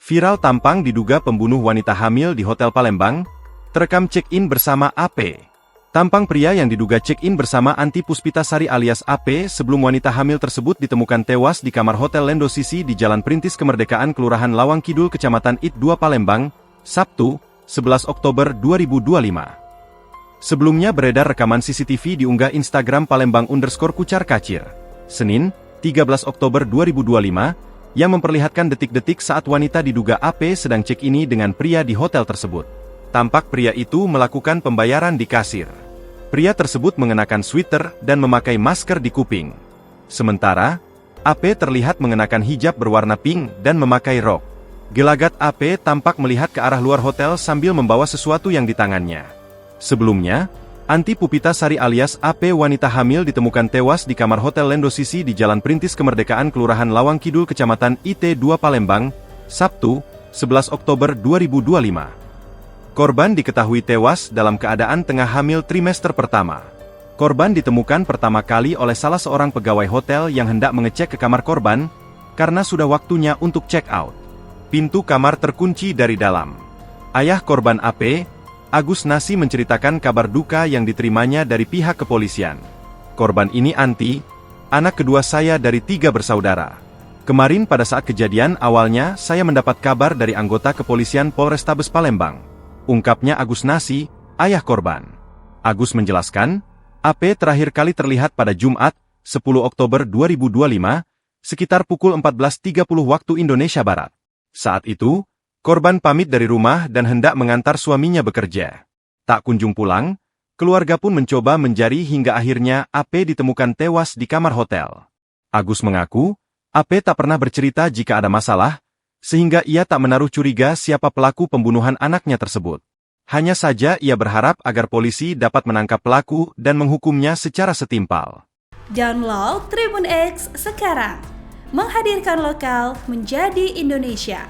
Viral tampang diduga pembunuh wanita hamil di Hotel Palembang, terekam check-in bersama AP. Tampang pria yang diduga check-in bersama Anti Puspitasari alias AP sebelum wanita hamil tersebut ditemukan tewas di kamar Hotel Lendo Sisi di Jalan Perintis Kemerdekaan Kelurahan Lawang Kidul Kecamatan IT 2 Palembang, Sabtu, 11 Oktober 2025. Sebelumnya beredar rekaman CCTV diunggah Instagram Palembang_kucar-kacir, Senin, 13 Oktober 2025, yang memperlihatkan detik-detik saat wanita diduga AP sedang check-in dengan pria di hotel tersebut. Tampak pria itu melakukan pembayaran di kasir. Pria tersebut mengenakan sweater dan memakai masker di kuping. Sementara, AP terlihat mengenakan hijab berwarna pink dan memakai rok. Gelagat AP tampak melihat ke arah luar hotel sambil membawa sesuatu yang di tangannya. Sebelumnya, Anti Puspitasari alias AP wanita hamil ditemukan tewas di kamar Hotel Lendo Sisi di Jalan Perintis Kemerdekaan Kelurahan Lawang Kidul Kecamatan IT 2 Palembang, Sabtu, 11 Oktober 2025. Korban diketahui tewas dalam keadaan tengah hamil trimester pertama. Korban ditemukan pertama kali oleh salah seorang pegawai hotel yang hendak mengecek ke kamar korban, karena sudah waktunya untuk check out. Pintu kamar terkunci dari dalam. Ayah korban AP, Agus Nasi menceritakan kabar duka yang diterimanya dari pihak kepolisian. Korban ini Anti, anak kedua saya dari 3 bersaudara. Kemarin pada saat kejadian awalnya saya mendapat kabar dari anggota kepolisian Polrestabes Palembang. Ungkapnya Agus Nasi, ayah korban. Agus menjelaskan, AP terakhir kali terlihat pada Jumat, 10 Oktober 2025, sekitar pukul 14.30 waktu Indonesia Barat. Saat itu, korban pamit dari rumah dan hendak mengantar suaminya bekerja. Tak kunjung pulang, keluarga pun mencoba mencari hingga akhirnya AP ditemukan tewas di kamar hotel. Agus mengaku, AP tak pernah bercerita jika ada masalah, sehingga ia tak menaruh curiga siapa pelaku pembunuhan anaknya tersebut. Hanya saja ia berharap agar polisi dapat menangkap pelaku dan menghukumnya secara setimpal. Download Tribun X sekarang, menghadirkan lokal menjadi Indonesia.